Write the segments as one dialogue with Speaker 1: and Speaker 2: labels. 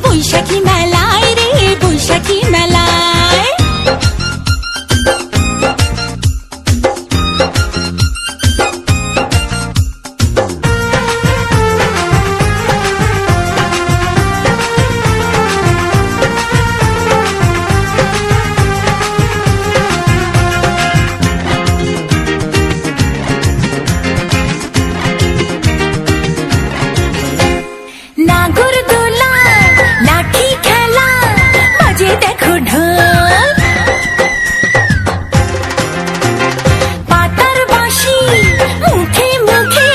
Speaker 1: বৈশাখী মেলায় রে, বৈশাখী মেলায়। নাগরদোলা, লাঠি খেলা, বাজে দেখো ঢোল, পাতার বাঁশি মুখে মুখে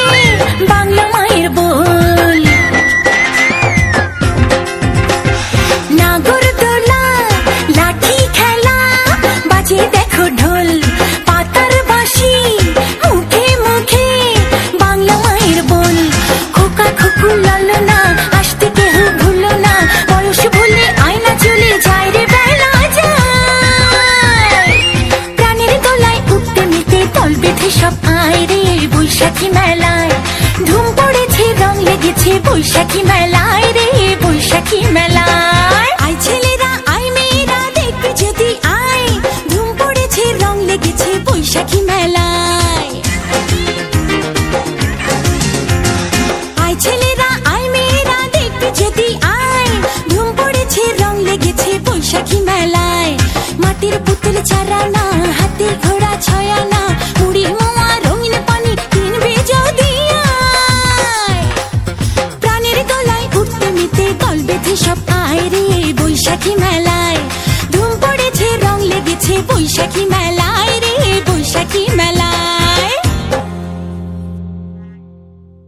Speaker 1: বাংলা মায়ের বোল। নাগরদোলা, লাঠি খেলা, বাজে দেখো ঢোল, পাতার বাঁশি মুখে মুখে বাংলা মায়ের বোল। খোকা খুকু লালনা, আসতে কেহ ভুলো না, বয়স ভুলে আয়না চলে যায় রে বেলা যায়। প্রাণের দোলায় উঠতে মিটে দল বেঁধে সব আয় রে, বৈশাখী মেলায়। ধুম পড়েছে, রং লেগেছে বৈশাখী মেলায় রে, বৈশাখী মেলায়। আয় ছেলেরা, আয় মেয়েরা, দেখবে যদি আয়, ধুম পড়েছে, রং লেগেছে বৈশাখী মেলায়। আয় ছেলেরা, আয় মেয়েরা, দেখবে যদি আয়, ধুম পড়েছে, রং লেগেছে বৈশাখী মেলায়।